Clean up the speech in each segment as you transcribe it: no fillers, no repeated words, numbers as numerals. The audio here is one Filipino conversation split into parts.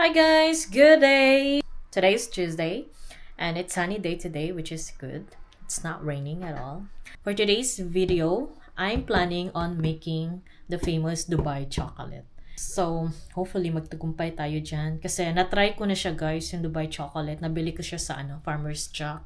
Hi guys, good day! Today is Tuesday and it's sunny day today, which is good. It's not raining at all. For today's video, I'm planning on making the famous Dubai chocolate. So, hopefully magtagumpay tayo dyan. Kasi na-try ko na siya guys, yung Dubai chocolate. Nabili ko siya sa Farmer's Choc.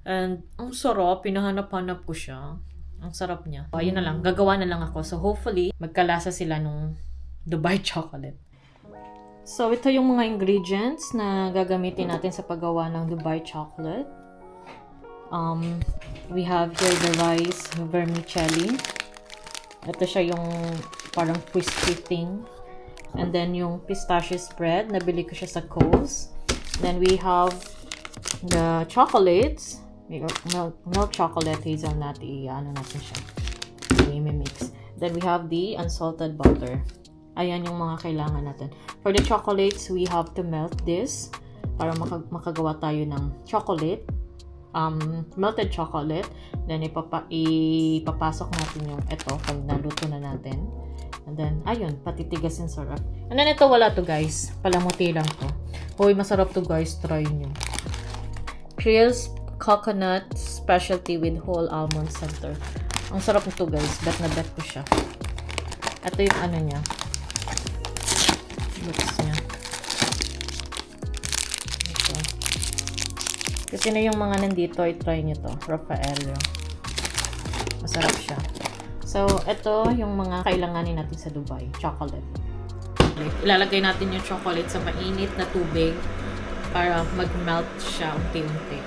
And ang sarap, pinahanap-hanap ko siya. Ang sarap niya. So, ayun na lang, gagawa na lang ako. So, hopefully, magkalasa sila nung Dubai chocolate. So, ito yung mga ingredients na gagamitin natin sa paggawa ng Dubai chocolate. We have here the rice vermicelli. Ito siya yung parang crispy thing. And then yung pistachio spread, nabili ko siya sa Coles. Then we have the chocolates. Milk chocolate, hazelnut, ano natin siya. I-mix. Then we have the unsalted butter. Ayan yung mga kailangan natin. For the chocolates, we have to melt this para makagawa tayo ng chocolate. Melted chocolate. Then, ipapasok natin yung ito pag naluto na natin. And then, ayun, patitigasin sarap. And then, ito wala to guys. Palamuti lang to. Hoy, masarap to guys. Try nyo. Crisp coconut specialty with whole almond center. Ang sarap nito guys. Bet na bet ko siya. Ito yung ano niya. Looks niya. Ito. Kasi na yung mga nandito, i-try nyo to. Raffaello. Masarap siya. So, ito yung mga kailanganin natin sa Dubai. Chocolate. Okay. Ilalagay natin yung chocolate sa mainit na tubig para mag-melt siya unti-unti.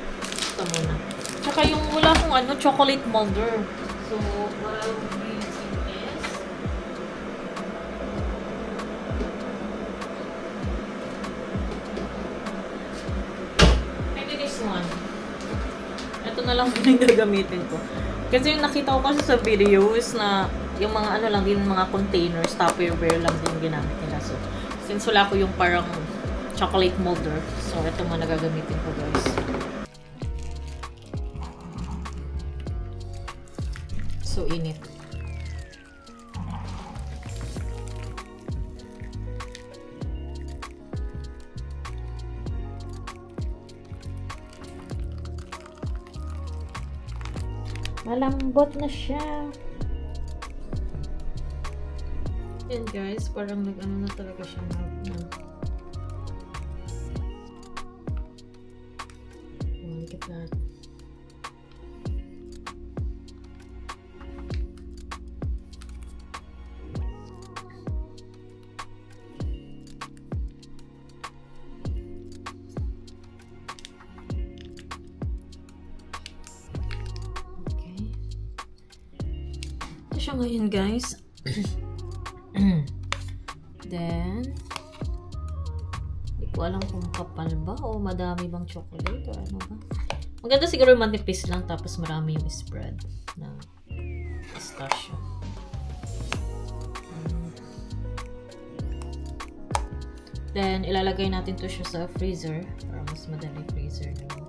Ito muna. Tsaka yung wala akong chocolate molder. So, what I'll be using is one. Ito na lang yung gagamitin ko. Kasi yung nakita ko kasi sa videos na yung mga lang din, mga containers, Tupperware lang din ginamit nila. So, since wala ko yung parang chocolate molder, so ito muna gagamitin ko guys. So, init. Malambot na siya. And guys, parang nag-ano na talaga siya na. Oh, look at that. Siya ngayon guys. Then hindi ko alam kung kapal ba o madami bang chocolate o ano ba. Maganda siguro manipis lang tapos marami yung spread na pistachio. Then ilalagay natin to siya sa freezer para mas madali freezer naman.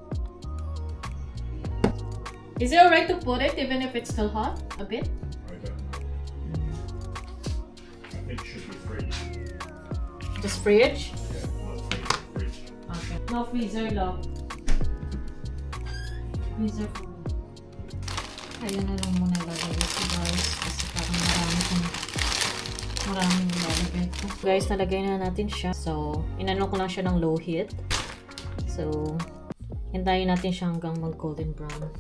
Is it alright to put it even if it's still hot? A bit? It should be fridge. Just fridge? Yeah, not freezer, fridge. Okay. No freezer, love. Freezer for me. Kaya na lang muna ilagay ito guys. Kasi parang maraming ilalagay ko. Guys, nalagay na natin siya. So, inano ko lang siya ng low heat. So, hintayin natin siya hanggang mag-golden brown.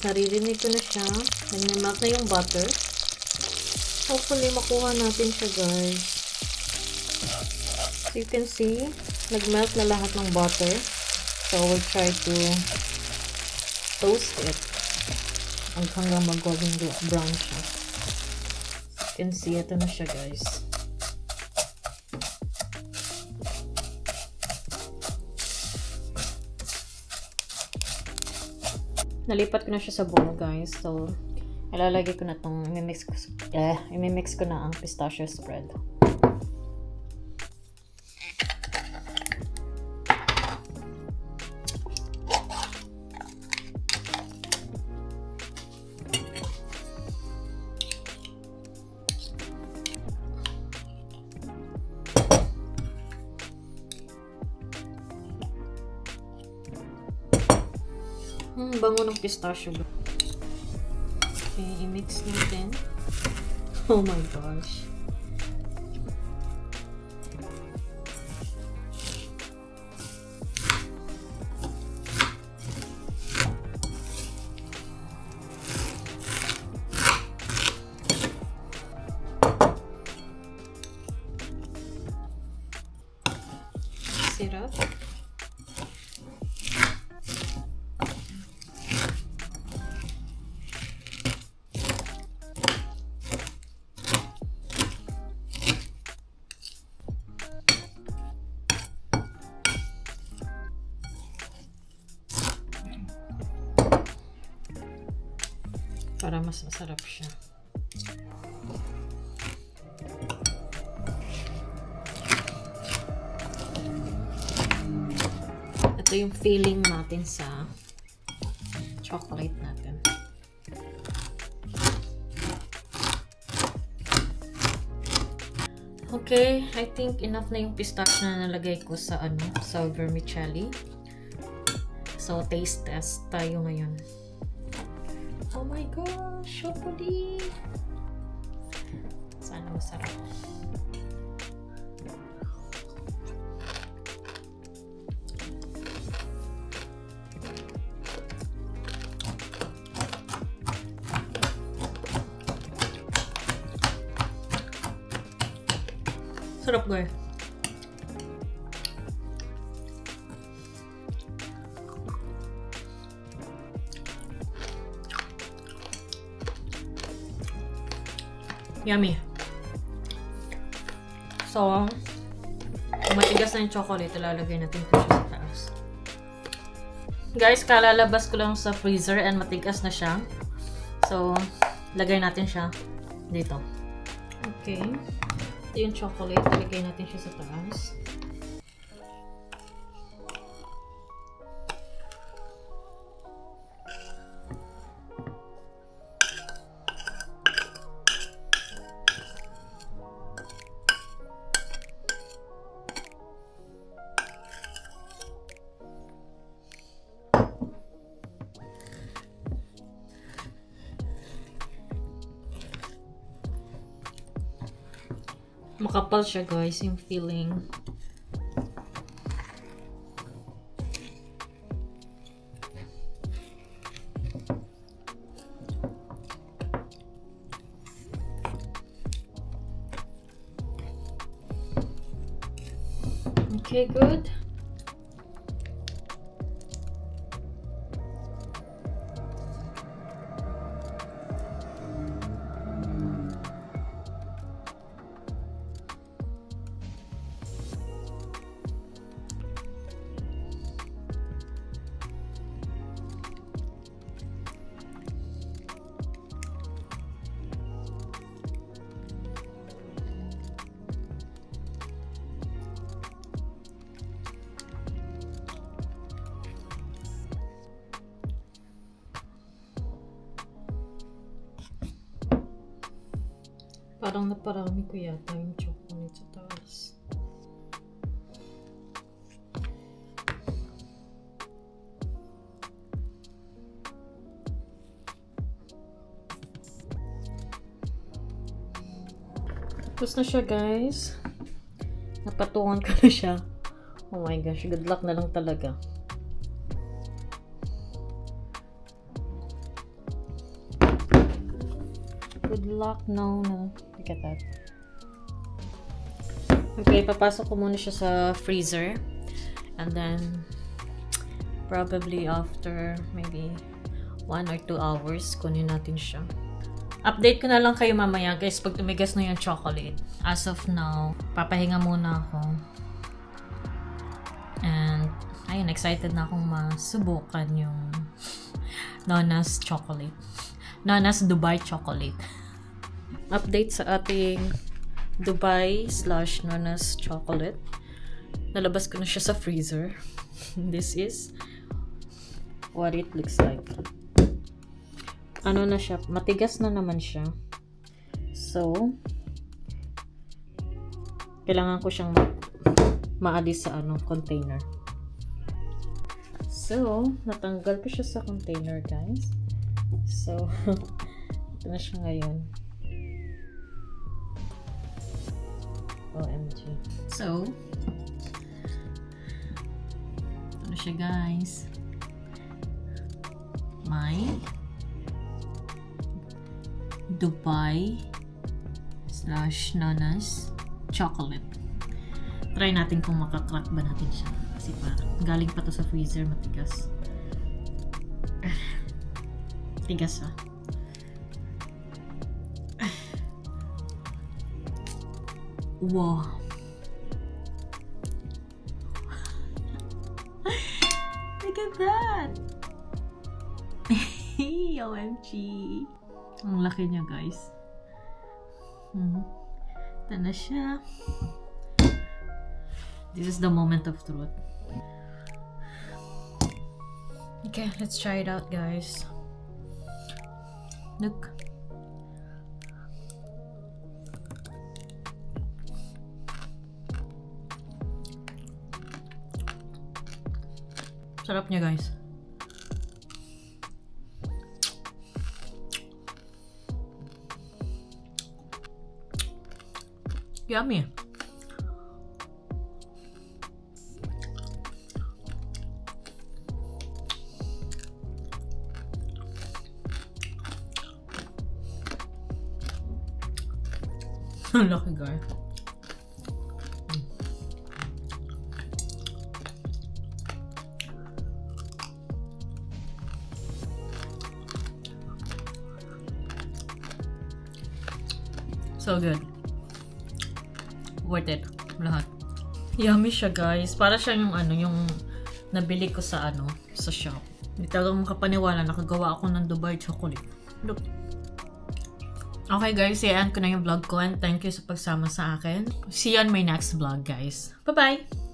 Naririnig ko na siya. Nag-melt na yung butter. Hopefully, makuha natin siya, guys. So, you can see, nag-melt na lahat ng butter. So, we'll try to toast it hanggang mag-golden brown siya. You can see, ito na siya, guys. Nalipat ko na siya sa bowl, guys. So, ilalagay ko na itong imimix ko na ang pistachio spread. Bango ng pistachio. Okay, i-mix natin. Oh my gosh. Syrup. Para mas masarap siya. Ito yung filling natin sa chocolate natin. Okay, I think enough na yung pistachio na nalagay ko sa sa vermicelli. So, taste test tayo ngayon. Oh my gosh, chocolate! Sana masarap. Sarap guys. Yummy. So, kung matigas na yung chocolate, ilalagay natin ito siya sa taas. Guys, kalalabas ko lang sa freezer and matigas na siya. So, lagay natin siya dito. Okay. Ito yung chocolate. Ilagay natin siya sa taas. Makapal siya guys, yung filling. Okay, good. Parang naparami ko yata yung chocolate sa taas. Tapos na siya guys. Napatungan ko na siya. Oh my gosh, good luck na lang talaga. Good luck, no. Look at that. Okay, papasok ko muna siya sa freezer. And then, probably after maybe 1 or 2 hours, kunin natin siya. Update ko na lang kayo mamaya guys pag tumigas na yung chocolate. As of now, papahinga muna ako. And, ayun, excited na akong masubukan yung Nonna's chocolate. Nonna's Dubai chocolate. Update sa ating Dubai/Nonna's chocolate. Nalabas ko na siya sa freezer. This is what it looks like. Ano na siya? Matigas na naman siya. So, kailangan ko siyang maalis sa container. So, natanggal ko siya sa container, guys. So, ito na siya ngayon. OMG. So, ito na siya, guys. May Dubai / Nanas chocolate. Try natin kung makakrack ba natin siya. Kasi parang galing pa to sa freezer, matigas. Tigas ah. Wow. Look at that. OMG. Ang laki niya, guys. Ito na siya. This is the moment of truth. Okay, let's try it out, guys. Look. Sarap niya, guys. Yummy. Ang laki, guys. So good. Worth it. Lahat. Yummy siya, guys. Para siya yung yung nabili ko sa sa shop. Hindi talagang makapaniwala, nakagawa ako ng Dubai chocolate. Look. Okay, guys, i-end ko na yung vlog ko and thank you sa pagsama sa akin. See you on my next vlog, guys. Bye-bye!